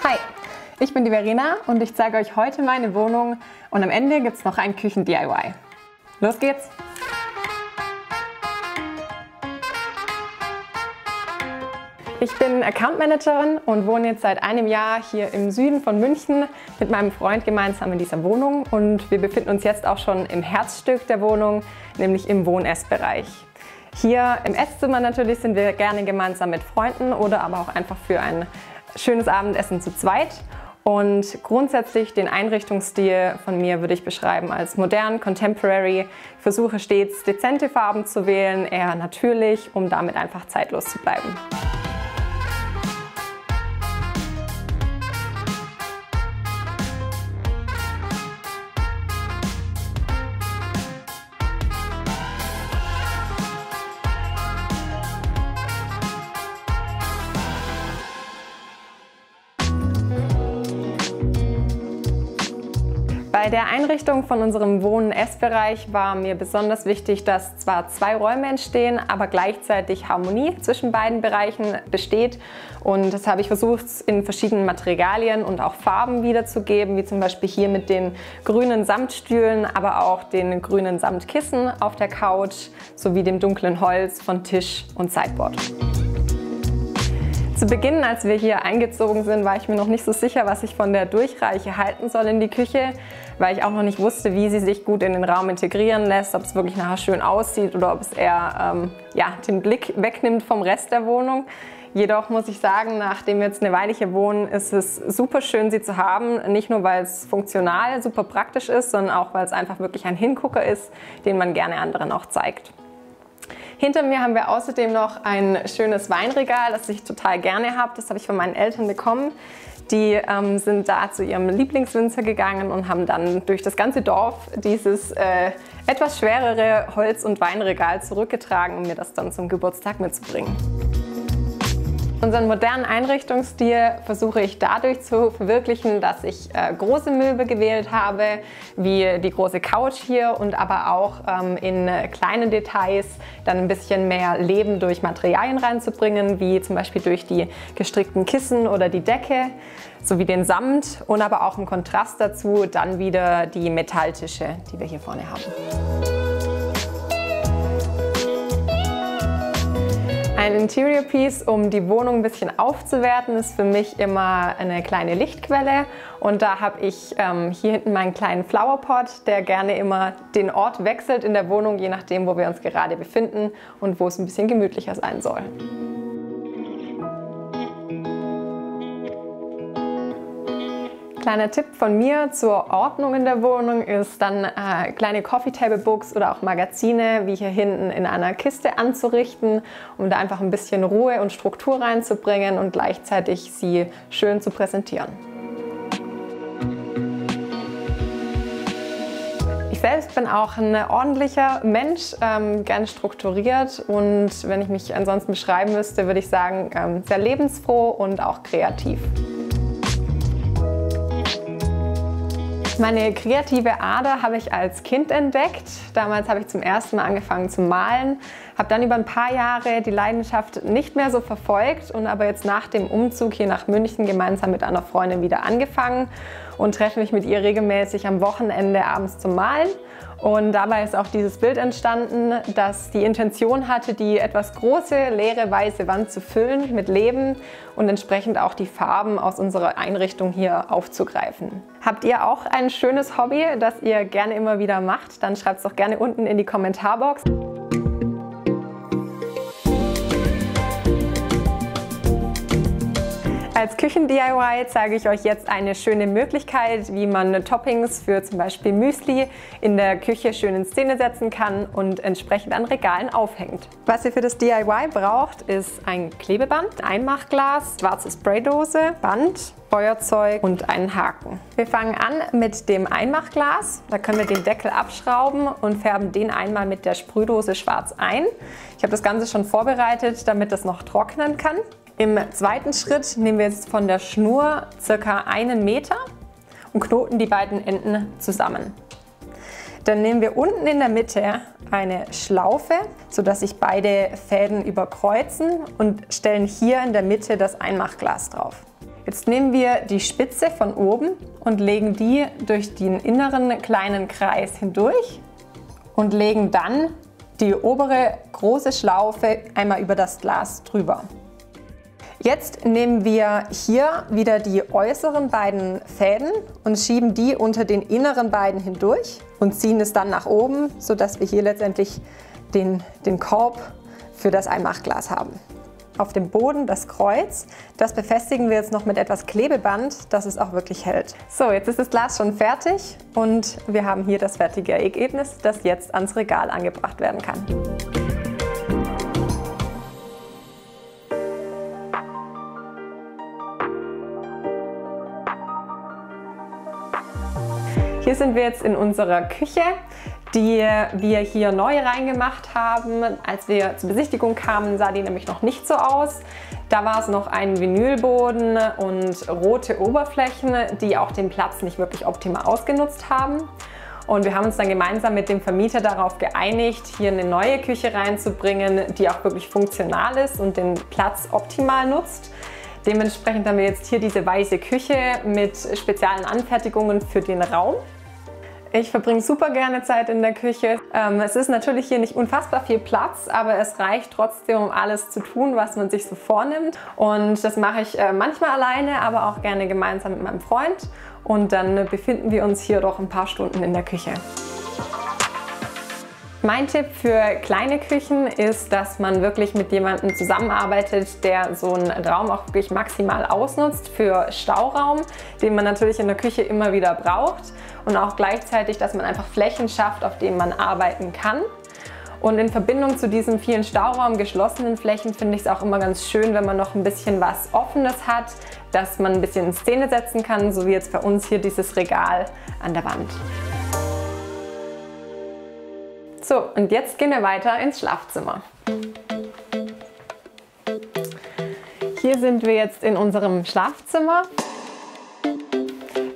Hi, ich bin die Verena und ich zeige euch heute meine Wohnung und am Ende gibt es noch ein Küchen-DIY. Los geht's! Ich bin Account Managerin und wohne jetzt seit einem Jahr hier im Süden von München mit meinem Freund gemeinsam in dieser Wohnung und wir befinden uns jetzt auch schon im Herzstück der Wohnung, nämlich im Wohn-Ess-Bereich. Hier im Esszimmer natürlich sind wir gerne gemeinsam mit Freunden oder aber auch einfach für ein schönes Abendessen zu zweit. Und grundsätzlich den Einrichtungsstil von mir würde ich beschreiben als modern, contemporary. Ich versuche stets dezente Farben zu wählen, eher natürlich, um damit einfach zeitlos zu bleiben. Bei der Einrichtung von unserem Wohn-Ess-Bereich war mir besonders wichtig, dass zwar zwei Räume entstehen, aber gleichzeitig Harmonie zwischen beiden Bereichen besteht. Und das habe ich versucht, in verschiedenen Materialien und auch Farben wiederzugeben, wie zum Beispiel hier mit den grünen Samtstühlen, aber auch den grünen Samtkissen auf der Couch sowie dem dunklen Holz von Tisch und Sideboard. Zu Beginn, als wir hier eingezogen sind, war ich mir noch nicht so sicher, was ich von der Durchreiche halten soll in die Küche, weil ich auch noch nicht wusste, wie sie sich gut in den Raum integrieren lässt, ob es wirklich nachher schön aussieht oder ob es eher den Blick wegnimmt vom Rest der Wohnung. Jedoch muss ich sagen, nachdem wir jetzt eine Weile hier wohnen, ist es super schön, sie zu haben. Nicht nur, weil es funktional super praktisch ist, sondern auch, weil es einfach wirklich ein Hingucker ist, den man gerne anderen auch zeigt. Hinter mir haben wir außerdem noch ein schönes Weinregal, das ich total gerne habe. Das habe ich von meinen Eltern bekommen. Die sind da zu ihrem Lieblingswinzer gegangen und haben dann durch das ganze Dorf dieses etwas schwerere Holz- und Weinregal zurückgetragen, um mir das dann zum Geburtstag mitzubringen. Unseren modernen Einrichtungsstil versuche ich dadurch zu verwirklichen, dass ich große Möbel gewählt habe, wie die große Couch hier und aber auch in kleinen Details dann ein bisschen mehr Leben durch Materialien reinzubringen, wie zum Beispiel durch die gestrickten Kissen oder die Decke, sowie den Samt und aber auch im Kontrast dazu dann wieder die Metalltische, die wir hier vorne haben. Ein Interior Piece, um die Wohnung ein bisschen aufzuwerten, ist für mich immer eine kleine Lichtquelle. Und da habe ich hier hinten meinen kleinen Flowerpot, der gerne immer den Ort wechselt in der Wohnung, je nachdem, wo wir uns gerade befinden und wo es ein bisschen gemütlicher sein soll. Kleiner Tipp von mir zur Ordnung in der Wohnung ist dann kleine Coffee Table Books oder auch Magazine wie hier hinten in einer Kiste anzurichten, um da einfach ein bisschen Ruhe und Struktur reinzubringen und gleichzeitig sie schön zu präsentieren. Ich selbst bin auch ein ordentlicher Mensch, gern strukturiert und wenn ich mich ansonsten beschreiben müsste, würde ich sagen, sehr lebensfroh und auch kreativ. Meine kreative Ader habe ich als Kind entdeckt. Damals habe ich zum ersten Mal angefangen zu malen, habe dann über ein paar Jahre die Leidenschaft nicht mehr so verfolgt und aber jetzt nach dem Umzug hier nach München gemeinsam mit einer Freundin wieder angefangen und treffe mich mit ihr regelmäßig am Wochenende abends zum Malen. Und dabei ist auch dieses Bild entstanden, das die Intention hatte, die etwas große, leere, weiße Wand zu füllen mit Leben und entsprechend auch die Farben aus unserer Einrichtung hier aufzugreifen. Habt ihr auch ein schönes Hobby, das ihr gerne immer wieder macht? Dann schreibt es doch gerne unten in die Kommentarbox. Als Küchen-DIY zeige ich euch jetzt eine schöne Möglichkeit, wie man Toppings für zum Beispiel Müsli in der Küche schön in Szene setzen kann und entsprechend an Regalen aufhängt. Was ihr für das DIY braucht, ist ein Klebeband, Einmachglas, schwarze Spraydose, Band, Feuerzeug und einen Haken. Wir fangen an mit dem Einmachglas. Da können wir den Deckel abschrauben und färben den einmal mit der Sprühdose schwarz ein. Ich habe das Ganze schon vorbereitet, damit das noch trocknen kann. Im zweiten Schritt nehmen wir jetzt von der Schnur ca. 1 Meter und knoten die beiden Enden zusammen. Dann nehmen wir unten in der Mitte eine Schlaufe, sodass sich beide Fäden überkreuzen und stellen hier in der Mitte das Einmachglas drauf. Jetzt nehmen wir die Spitze von oben und legen die durch den inneren kleinen Kreis hindurch und legen dann die obere große Schlaufe einmal über das Glas drüber. Jetzt nehmen wir hier wieder die äußeren beiden Fäden und schieben die unter den inneren beiden hindurch und ziehen es dann nach oben, sodass wir hier letztendlich den Korb für das Einmachglas haben. Auf dem Boden das Kreuz, das befestigen wir jetzt noch mit etwas Klebeband, dass es auch wirklich hält. So, jetzt ist das Glas schon fertig und wir haben hier das fertige Ergebnis, das jetzt ans Regal angebracht werden kann. Hier sind wir jetzt in unserer Küche, die wir hier neu reingemacht haben. Als wir zur Besichtigung kamen, sah die nämlich noch nicht so aus. Da war es noch ein Vinylboden und rote Oberflächen, die auch den Platz nicht wirklich optimal ausgenutzt haben. Und wir haben uns dann gemeinsam mit dem Vermieter darauf geeinigt, hier eine neue Küche reinzubringen, die auch wirklich funktional ist und den Platz optimal nutzt. Dementsprechend haben wir jetzt hier diese weiße Küche mit speziellen Anfertigungen für den Raum. Ich verbringe super gerne Zeit in der Küche. Es ist natürlich hier nicht unfassbar viel Platz, aber es reicht trotzdem, um alles zu tun, was man sich so vornimmt. Und das mache ich manchmal alleine, aber auch gerne gemeinsam mit meinem Freund. Und dann befinden wir uns hier doch ein paar Stunden in der Küche. Mein Tipp für kleine Küchen ist, dass man wirklich mit jemandem zusammenarbeitet, der so einen Raum auch wirklich maximal ausnutzt für Stauraum, den man natürlich in der Küche immer wieder braucht, und auch gleichzeitig, dass man einfach Flächen schafft, auf denen man arbeiten kann. Und in Verbindung zu diesen vielen Stauraum geschlossenen Flächen finde ich es auch immer ganz schön, wenn man noch ein bisschen was Offenes hat, dass man ein bisschen in Szene setzen kann, so wie jetzt bei uns hier dieses Regal an der Wand. So, und jetzt gehen wir weiter ins Schlafzimmer. Hier sind wir jetzt in unserem Schlafzimmer,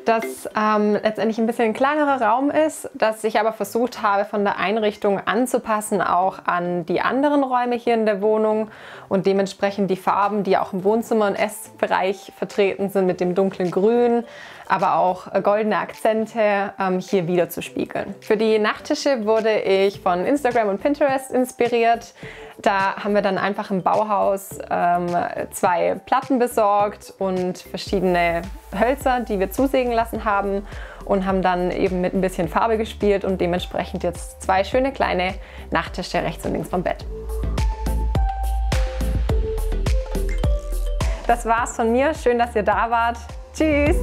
das letztendlich ein bisschen ein kleinerer Raum ist, das ich aber versucht habe von der Einrichtung anzupassen, auch an die anderen Räume hier in der Wohnung, und dementsprechend die Farben, die auch im Wohnzimmer- und Essbereich vertreten sind, mit dem dunklen Grün, aber auch goldene Akzente hier wieder zu spiegeln. Für die Nachttische wurde ich von Instagram und Pinterest inspiriert. Da haben wir dann einfach im Bauhaus 2 Platten besorgt und verschiedene Hölzer, die wir zusägen lassen haben, und haben dann eben mit ein bisschen Farbe gespielt und dementsprechend jetzt 2 schöne kleine Nachttische rechts und links vom Bett. Das war's von mir. Schön, dass ihr da wart. Tschüss!